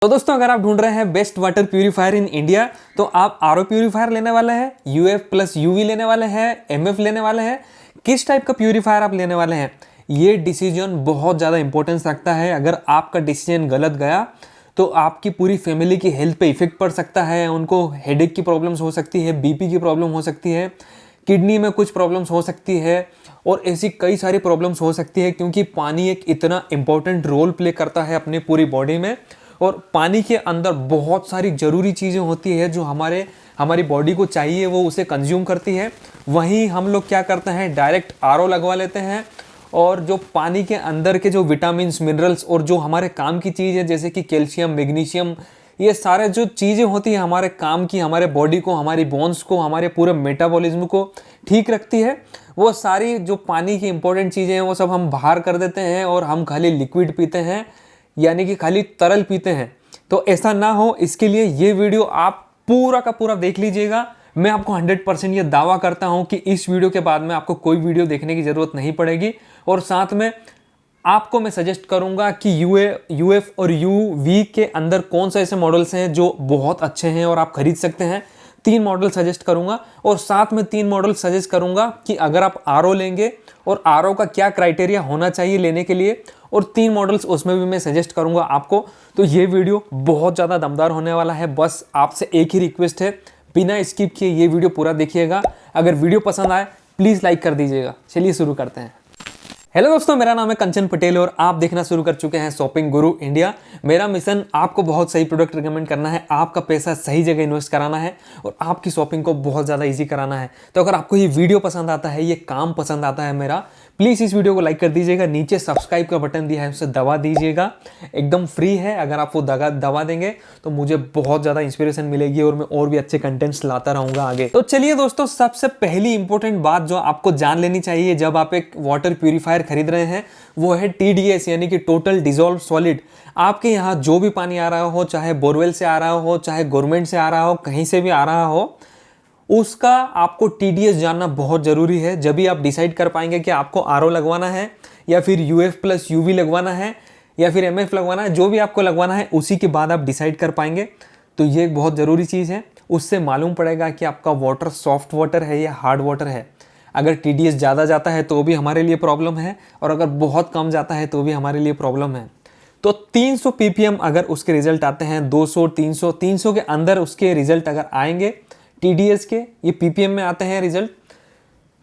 तो दोस्तों अगर आप ढूंढ रहे हैं best water purifier in India तो आप आरओ प्यूरीफायर लेने वाले हैं, यूएफ प्लस यूवी लेने वाले हैं, एमएफ लेने वाले हैं, किस टाइप का प्यूरीफायर आप लेने वाले हैं, ये डिसीजन बहुत ज़्यादा इंपॉर्टेंस रखता है। अगर आपका डिसीजन गलत गया तो आपकी पूरी फैमिली की हेल्थ पे इफेक्ट पड़ सकता है। उनको हेडेक की प्रॉब्लम्स हो सकती है, बीपी की प्रॉब्लम हो सकती है, किडनी में कुछ प्रॉब्लम्स हो सकती है और ऐसी कई सारी प्रॉब्लम्स हो सकती है, क्योंकि पानी एक इतना इंपॉर्टेंट रोल प्ले करता है अपनी पूरी बॉडी में। और पानी के अंदर बहुत सारी ज़रूरी चीज़ें होती है जो हमारी बॉडी को चाहिए, वो उसे कंज्यूम करती है। वहीं हम लोग क्या करते हैं, डायरेक्ट आरओ लगवा लेते हैं और जो पानी के अंदर के जो विटामिन्स, मिनरल्स और जो हमारे काम की चीज़ है जैसे कि कैल्शियम, मैग्नीशियम, ये सारे जो चीज़ें होती हैं हमारे काम की, हमारे बॉडी को, हमारी बोन्स को, हमारे पूरे मेटाबॉलिज्म को ठीक रखती है, वो सारी जो पानी की इंपॉर्टेंट चीज़ें हैं वो सब हम बाहर कर देते हैं और हम खाली लिक्विड पीते हैं, यानी कि खाली तरल पीते हैं। तो ऐसा ना हो, इसके लिए ये वीडियो आप पूरा का पूरा देख लीजिएगा। मैं आपको 100% ये दावा करता हूं कि इस वीडियो के बाद में आपको कोई वीडियो देखने की ज़रूरत नहीं पड़ेगी। और साथ में आपको मैं सजेस्ट करूंगा कि यूएफ और यूवी के अंदर कौन से ऐसे मॉडल्स हैं जो बहुत अच्छे हैं और आप खरीद सकते हैं। 3 मॉडल सजेस्ट करूंगा और साथ में 3 मॉडल सजेस्ट करूंगा कि अगर आप आरओ लेंगे और आरओ का क्या क्राइटेरिया होना चाहिए लेने के लिए, और 3 मॉडल्स उसमें भी मैं सजेस्ट करूंगा आपको। तो ये वीडियो बहुत ज़्यादा दमदार होने वाला है। बस आपसे एक ही रिक्वेस्ट है, बिना स्किप किए ये वीडियो पूरा देखिएगा। अगर वीडियो पसंद आए प्लीज़ लाइक कर दीजिएगा। चलिए शुरू करते हैं। हेलो दोस्तों, मेरा नाम है कंचन पटेल और आप देखना शुरू कर चुके हैं शॉपिंग गुरु इंडिया। मेरा मिशन आपको बहुत सही प्रोडक्ट रिकमेंड करना है, आपका पैसा सही जगह इन्वेस्ट कराना है और आपकी शॉपिंग को बहुत ज़्यादा इजी कराना है। तो अगर आपको ये वीडियो पसंद आता है, ये काम पसंद आता है मेरा, प्लीज़ इस वीडियो को लाइक कर दीजिएगा। नीचे सब्सक्राइब का बटन दिया है, उसे दबा दीजिएगा, एकदम फ्री है। अगर आप वो दबा देंगे तो मुझे बहुत ज़्यादा इंस्पिरेशन मिलेगी और मैं और भी अच्छे कंटेंट्स लाता रहूँगा आगे। तो चलिए दोस्तों, सबसे पहली इंपॉर्टेंट बात जो आपको जान लेनी चाहिए जब आप एक वाटर प्यूरीफायर खरीद रहे हैं वो है टीडीएस, यानी कि टोटल डिसॉल्व सॉलिड। आपके यहाँ जो भी पानी आ रहा हो, चाहे बोरवेल से आ रहा हो, चाहे गवर्नमेंट से आ रहा हो, कहीं से भी आ रहा हो, उसका आपको टीडीएस जानना बहुत ज़रूरी है। जब भी आप डिसाइड कर पाएंगे कि आपको आरओ लगवाना है या फिर यूएफ प्लस यूवी लगवाना है या फिर एमएफ लगवाना है, जो भी आपको लगवाना है उसी के बाद आप डिसाइड कर पाएंगे। तो ये एक बहुत ज़रूरी चीज़ है। उससे मालूम पड़ेगा कि आपका वाटर सॉफ्ट वाटर है या हार्ड वाटर है। अगर टीडीएस ज़्यादा जाता है तो भी हमारे लिए प्रॉब्लम है और अगर बहुत कम जाता है तो भी हमारे लिए प्रॉब्लम है। तो 300 ppm अगर उसके रिजल्ट आते हैं, 200, 300 के अंदर उसके रिजल्ट अगर आएंगे टीडीएस के, ये पीपीएम में आते हैं रिजल्ट,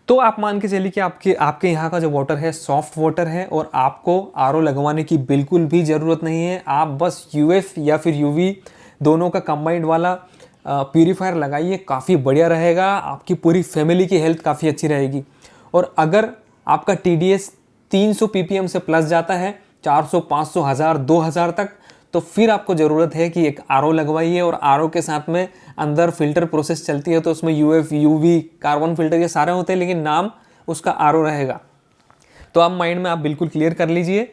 तो आप मान के चलिए कि आपके यहाँ का जो वाटर है सॉफ्ट वाटर है और आपको आरओ लगवाने की बिल्कुल भी ज़रूरत नहीं है। आप बस यूएफ या फिर यूवी दोनों का कंबाइंड वाला प्यूरीफायर लगाइए, काफ़ी बढ़िया रहेगा। आपकी पूरी फैमिली की हेल्थ काफ़ी अच्छी रहेगी। और अगर आपका टीडीएस 300 ppm से प्लस जाता है, 400, 500, 1000, 2000 तक, तो फिर आपको ज़रूरत है कि एक आरओ लगवाइए। और आरओ के साथ में अंदर फिल्टर प्रोसेस चलती है, तो उसमें यूएफ, यूवी, कार्बन फिल्टर ये सारे होते हैं, लेकिन नाम उसका आरओ रहेगा। तो आप माइंड में आप बिल्कुल क्लियर कर लीजिए।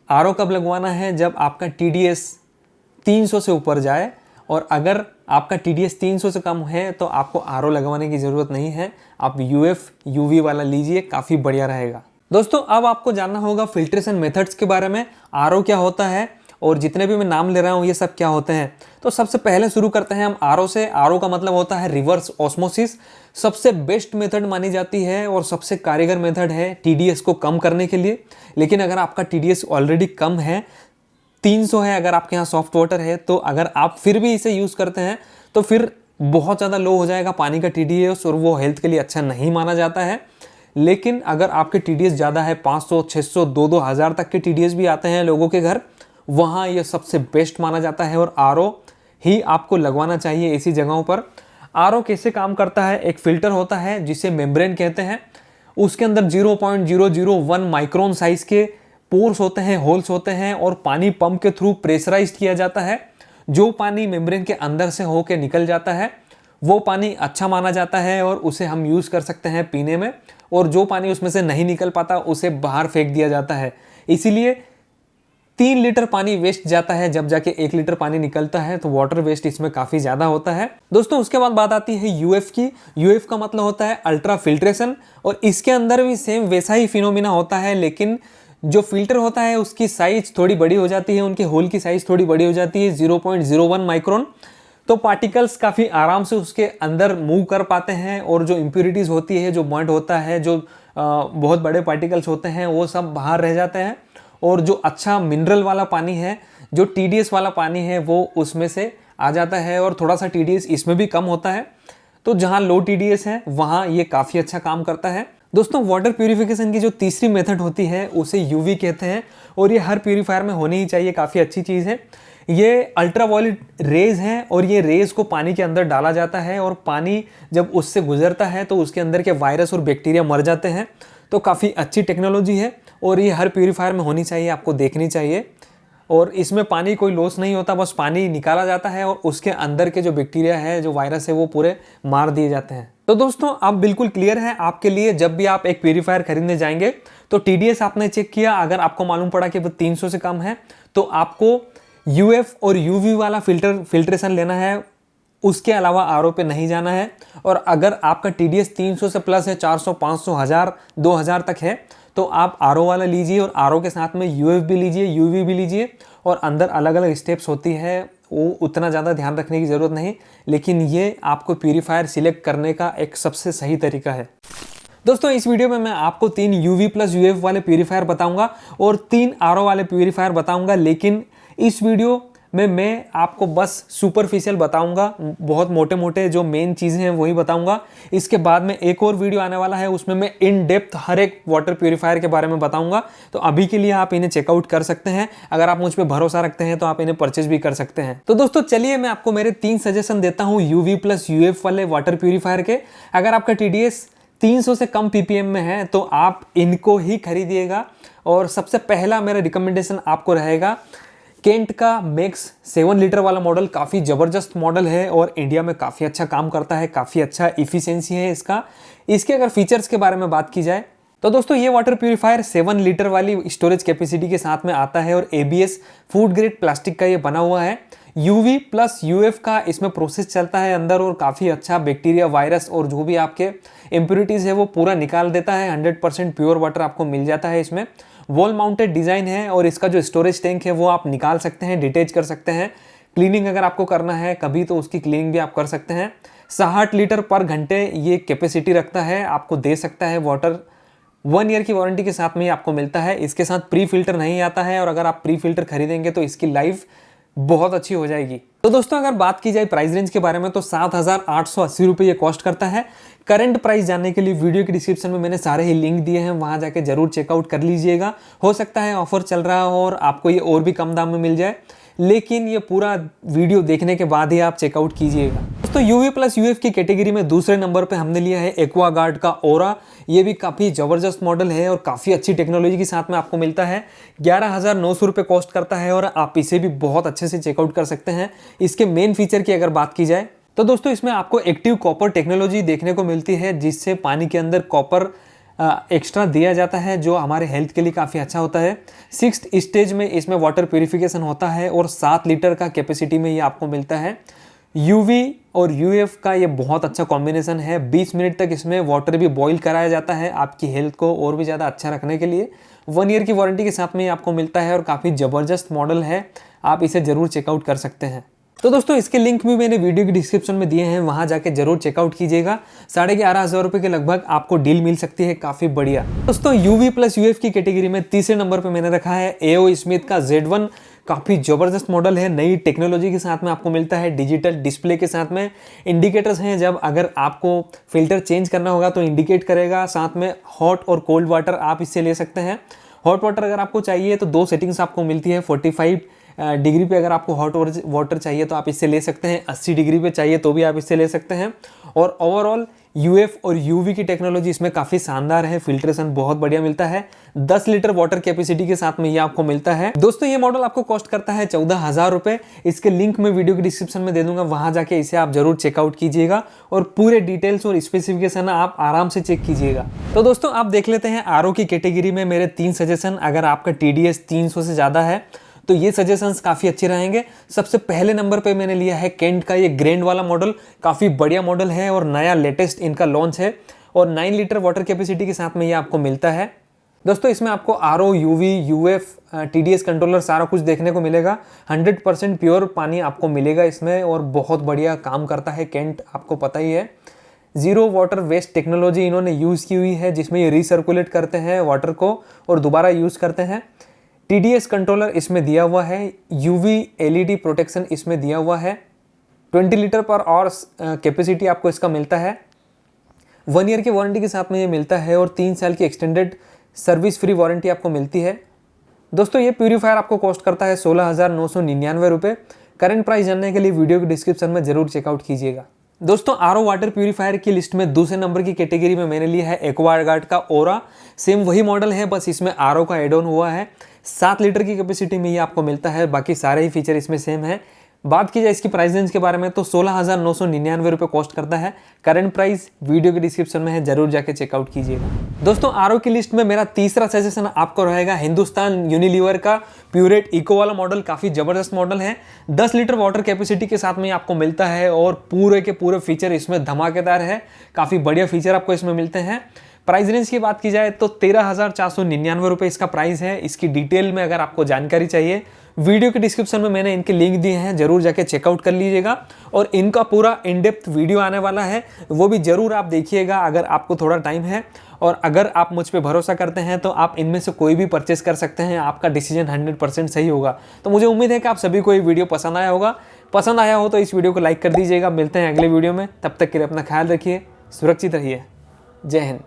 आरओ कब लगवाना है, जब आपका टीडीएस 300 से ऊपर जाए, और अगर आपका टीडीएस 300 से कम है तो आपको आरओ लगवाने की ज़रूरत नहीं है। आप यूएफ, यूवी वाला लीजिए, काफ़ी बढ़िया रहेगा। दोस्तों अब आपको जानना होगा फिल्ट्रेशन मेथड्स के बारे में, आरओ क्या होता है और जितने भी मैं नाम ले रहा हूँ ये सब क्या होते हैं। तो सबसे पहले शुरू करते हैं हम आरओ से। आरओ का मतलब होता है रिवर्स ऑस्मोसिस। सबसे बेस्ट मेथड मानी जाती है और सबसे कारगर मेथड है टीडीएस को कम करने के लिए। लेकिन अगर आपका टीडीएस ऑलरेडी कम है, 300 है, अगर आपके यहाँ सॉफ्ट वाटर है, तो अगर आप फिर भी इसे यूज़ करते हैं तो फिर बहुत ज़्यादा लो हो जाएगा पानी का टीडीएस और वो हेल्थ के लिए अच्छा नहीं माना जाता है। लेकिन अगर आपके टीडीएस ज़्यादा है, 500, 600, 2-2000 तक के टीडीएस भी आते हैं लोगों के घर, वहाँ ये सबसे बेस्ट माना जाता है और आरओ ही आपको लगवाना चाहिए ऐसी जगहों पर। आरओ कैसे काम करता है, एक फ़िल्टर होता है जिसे मेम्ब्रेन कहते हैं। उसके अंदर 0.001 माइक्रोन साइज़ के पोर्स होते हैं, होल्स होते हैं, और पानी पंप के थ्रू प्रेशराइज्ड किया जाता है। जो पानी मेम्ब्रेन के अंदर से होकर निकल जाता है वो पानी अच्छा माना जाता है और उसे हम यूज़ कर सकते हैं पीने में, और जो पानी उसमें से नहीं निकल पाता उसे बाहर फेंक दिया जाता है। इसीलिए 3 लीटर पानी वेस्ट जाता है जब जाके 1 लीटर पानी निकलता है, तो वाटर वेस्ट इसमें काफ़ी ज़्यादा होता है। दोस्तों उसके बाद बात आती है यूएफ की। यूएफ का मतलब होता है अल्ट्रा फिल्ट्रेशन, और इसके अंदर भी सेम वैसा ही फिनोमिना होता है, लेकिन जो फिल्टर होता है उसकी साइज थोड़ी बड़ी हो जाती है, उनके होल की साइज थोड़ी बड़ी हो जाती है 0.01 माइक्रोन। तो पार्टिकल्स काफ़ी आराम से उसके अंदर मूव कर पाते हैं और जो इम्प्योरिटीज़ होती है, जो मड होता है, जो बहुत बड़े पार्टिकल्स होते हैं, वो सब बाहर रह जाते हैं। और जो अच्छा मिनरल वाला पानी है, जो TDS वाला पानी है, वो उसमें से आ जाता है और थोड़ा सा TDS इसमें भी कम होता है। तो जहाँ लो TDS है वहाँ ये काफ़ी अच्छा काम करता है। दोस्तों वाटर प्यूरिफिकेशन की जो तीसरी मेथड होती है उसे यूवी कहते हैं और ये हर प्यूरीफायर में होनी ही चाहिए, काफ़ी अच्छी चीज़ है। ये अल्ट्रावायलेट रेज हैं और ये रेज को पानी के अंदर डाला जाता है और पानी जब उससे गुजरता है तो उसके अंदर के वायरस और बैक्टीरिया मर जाते हैं। तो काफ़ी अच्छी टेक्नोलॉजी है और ये हर प्यूरीफायर में होनी चाहिए, आपको देखनी चाहिए। और इसमें पानी कोई लॉस नहीं होता, बस पानी निकाला जाता है और उसके अंदर के जो बैक्टीरिया है, जो वायरस है, वो पूरे मार दिए जाते हैं। तो दोस्तों अब बिल्कुल क्लियर है आपके लिए, जब भी आप एक प्यूरीफायर खरीदने जाएंगे तो TDS आपने चेक किया, अगर आपको मालूम पड़ा कि वो 300 से कम है तो आपको UF और UV वाला फिल्ट्रेशन लेना है, उसके अलावा RO पे नहीं जाना है। और अगर आपका TDS 300 से प्लस है, 400, 500, 1000, 2000 तक है, तो आप RO वाला लीजिए और RO के साथ में UF भी लीजिए, UV भी लीजिए। और अंदर अलग अलग स्टेप्स होती है, वो उतना ज़्यादा ध्यान रखने की ज़रूरत नहीं, लेकिन ये आपको प्यूरीफायर सिलेक्ट करने का एक सबसे सही तरीका है। दोस्तों इस वीडियो में मैं आपको 3 UV प्लस UF वाले प्यूरीफायर बताऊंगा और 3 RO वाले प्यूरीफायर बताऊंगा, लेकिन इस वीडियो में मैं आपको बस सुपरफिशियल बताऊंगा, बहुत मोटे मोटे जो मेन चीज़ें हैं वही बताऊंगा। इसके बाद में एक और वीडियो आने वाला है, उसमें मैं इन डेप्थ हर एक वाटर प्यूरीफायर के बारे में बताऊंगा। तो अभी के लिए आप इन्हें चेकआउट कर सकते हैं, अगर आप मुझ पर भरोसा रखते हैं तो आप इन्हें परचेज भी कर सकते हैं। तो दोस्तों चलिए मैं आपको मेरे 3 सजेशन देता हूँ UV प्लस UF वाले वाटर प्यूरीफायर के। अगर आपका TDS 300 से कम PPM में है तो आप इनको ही खरीदिएगा। और सबसे पहला मेरा रिकमेंडेशन आपको रहेगा केंट का मैक्स 7 लीटर वाला मॉडल। काफ़ी ज़बरदस्त मॉडल है और इंडिया में काफ़ी अच्छा काम करता है, काफ़ी अच्छा इफ़िशियंसी है इसका। इसके अगर फीचर्स के बारे में बात की जाए तो दोस्तों ये वाटर प्यूरीफायर 7 लीटर वाली स्टोरेज कैपेसिटी के साथ में आता है और ABS फूड ग्रेड प्लास्टिक का ये बना हुआ है। UV प्लस UF का इसमें प्रोसेस चलता है अंदर और काफ़ी अच्छा बैक्टीरिया, वायरस और जो भी आपके इम्प्योरिटीज़ है वो पूरा निकाल देता है। 100% प्योर वाटर आपको मिल जाता है इसमें। वॉल माउंटेड डिज़ाइन है और इसका जो स्टोरेज टैंक है वो आप निकाल सकते हैं, डिटेच कर सकते हैं। क्लीनिंग अगर आपको करना है कभी तो उसकी क्लीनिंग भी आप कर सकते हैं। 60 लीटर पर घंटे ये कैपेसिटी रखता है, आपको दे सकता है वाटर। 1 ईयर की वारंटी के साथ में ही आपको मिलता है। इसके साथ प्री फिल्टर नहीं आता है और अगर आप प्री फिल्टर खरीदेंगे तो इसकी लाइफ बहुत अच्छी हो जाएगी। तो दोस्तों अगर बात की जाए प्राइस रेंज के बारे में तो 7,880 रुपये ये कॉस्ट करता है। करंट प्राइस जानने के लिए वीडियो के डिस्क्रिप्शन में मैंने सारे ही लिंक दिए हैं, वहां जाके जरूर चेकआउट कर लीजिएगा। हो सकता है ऑफर चल रहा हो और आपको ये और भी कम दाम में मिल जाए, लेकिन ये पूरा वीडियो देखने के बाद ही आप चेकआउट कीजिएगा। दोस्तों UV प्लस UF की कैटेगरी में दूसरे नंबर पे हमने लिया है एक्वागार्ड का ओरा। ये भी काफ़ी ज़बरदस्त मॉडल है और काफ़ी अच्छी टेक्नोलॉजी के साथ में आपको मिलता है। 11,900 रुपये कॉस्ट करता है और आप इसे भी बहुत अच्छे से चेकआउट कर सकते हैं। इसके मेन फीचर की अगर बात की जाए तो दोस्तों इसमें आपको एक्टिव कॉपर टेक्नोलॉजी देखने को मिलती है, जिससे पानी के अंदर कॉपर एक्स्ट्रा दिया जाता है, जो हमारे हेल्थ के लिए काफ़ी अच्छा होता है। 6th स्टेज में इसमें वाटर प्यूरिफिकेशन होता है और 7 लीटर का कैपेसिटी में ये आपको मिलता है। UV और UF का ये बहुत अच्छा कॉम्बिनेशन है। 20 मिनट तक इसमें वाटर भी बॉईल कराया जाता है आपकी हेल्थ को और भी ज़्यादा अच्छा रखने के लिए। 1 ईयर की वारंटी के साथ में ये आपको मिलता है और काफ़ी ज़बरदस्त मॉडल है, आप इसे ज़रूर चेकआउट कर सकते हैं। तो दोस्तों इसके लिंक भी मैंने वीडियो की डिस्क्रिप्शन में दिए हैं, वहां जाके जरूर चेकआउट कीजिएगा। 11,500 रुपये के लगभग आपको डील मिल सकती है, काफ़ी बढ़िया। दोस्तों UV प्लस UF की कैटेगरी में तीसरे नंबर पे मैंने रखा है AO स्मिथ का Z1। काफ़ी ज़बरदस्त मॉडल है, नई टेक्नोलॉजी के साथ में आपको मिलता है। डिजिटल डिस्प्ले के साथ में इंडिकेटर्स हैं, जब अगर आपको फिल्टर चेंज करना होगा तो इंडिकेट करेगा। साथ में हॉट और कोल्ड वाटर आप इससे ले सकते हैं। हॉट वाटर अगर आपको चाहिए तो 2 सेटिंग्स आपको मिलती है। 45 डिग्री पे अगर आपको हॉट वाटर चाहिए तो आप इससे ले सकते हैं। 80 डिग्री पे चाहिए तो भी आप इससे ले सकते हैं। और ओवरऑल UF और UV की टेक्नोलॉजी इसमें काफ़ी शानदार है, फिल्ट्रेशन बहुत बढ़िया मिलता है। 10 लीटर वाटर कैपेसिटी के साथ में ये आपको मिलता है। दोस्तों ये मॉडल आपको कॉस्ट करता है 14,000 रुपये। इसके लिंक मैं वीडियो की डिस्क्रिप्शन में दे दूंगा, वहां जाके इसे आप जरूर चेकआउट कीजिएगा और पूरे डिटेल्स और स्पेसिफिकेशन आप आराम से चेक कीजिएगा। तो दोस्तों आप देख लेते हैं RO की कैटेगरी में मेरे 3 सजेशन। अगर आपका TDS 300 से ज़्यादा है तो ये सजेशंस काफ़ी अच्छे रहेंगे। सबसे पहले नंबर पे मैंने लिया है केंट का ये ग्रैंड वाला मॉडल। काफ़ी बढ़िया मॉडल है और नया लेटेस्ट इनका लॉन्च है और 9 लीटर वाटर कैपेसिटी के साथ में ये आपको मिलता है। दोस्तों इसमें आपको RO, UV, UF, TDS controller सारा कुछ देखने को मिलेगा। 100% प्योर पानी आपको मिलेगा इसमें और बहुत बढ़िया काम करता है। केंट आपको पता ही है। ज़ीरो वाटर वेस्ट टेक्नोलॉजी इन्होंने यूज़ की हुई है, जिसमें ये रिसर्कुलेट करते हैं वाटर को और दोबारा यूज़ करते हैं। TDS कंट्रोलर इसमें दिया हुआ है। UV LED प्रोटेक्शन इसमें दिया हुआ है। 20 लीटर पर आवर कैपेसिटी आपको इसका मिलता है। 1 ईयर की वारंटी के साथ में ये मिलता है और 3 साल की एक्सटेंडेड सर्विस फ्री वारंटी आपको मिलती है। दोस्तों ये प्यूरीफायर आपको कॉस्ट करता है 16,999 रुपये। करंट प्राइस जानने के लिए वीडियो के डिस्क्रिप्शन में जरूर चेकआउट कीजिएगा। दोस्तों RO वाटर प्यूरीफायर की लिस्ट में दूसरे नंबर की कैटेगरी में मैंने लिया है एक्वागार्ड का ओरा। सेम वही मॉडल है, बस इसमें RO का एड ऑन हुआ है। 7 लीटर की कैपेसिटी में ये आपको मिलता है। बाकी सारे ही फीचर इसमें सेम है। बात की जाए इसकी प्राइस रेंज के बारे में तो 16,999 रुपये कॉस्ट करता है। करंट प्राइस वीडियो के डिस्क्रिप्शन में है, जरूर जाके चेकआउट कीजिएगा। दोस्तों RO की लिस्ट में मेरा तीसरा सजेशन आपको रहेगा हिंदुस्तान यूनिलीवर का प्यूरेट इको वाला मॉडल। काफ़ी ज़बरदस्त मॉडल है। 10 लीटर वाटर कैपेसिटी के साथ में आपको मिलता है और पूरे के पूरे फीचर इसमें धमाकेदार है। काफ़ी बढ़िया फीचर आपको इसमें मिलते हैं। प्राइस रेंज की बात की जाए तो 13,499 रुपये इसका प्राइस है। इसकी डिटेल में अगर आपको जानकारी चाहिए, वीडियो के डिस्क्रिप्शन में मैंने इनके लिंक दिए हैं, जरूर जाके चेकआउट कर लीजिएगा। और इनका पूरा इन डेप्थ वीडियो आने वाला है, वो भी जरूर आप देखिएगा अगर आपको थोड़ा टाइम है। और अगर आप मुझ पे भरोसा करते हैं तो आप इनमें से कोई भी परचेस कर सकते हैं। आपका डिसीजन 100% सही होगा। तो मुझे उम्मीद है कि आप सभी को ये वीडियो पसंद आया होगा। पसंद आया हो तो इस वीडियो को लाइक कर दीजिएगा। मिलते हैं अगले वीडियो में, तब तक के लिए अपना ख्याल रखिए, सुरक्षित रहिए। जय हिंद।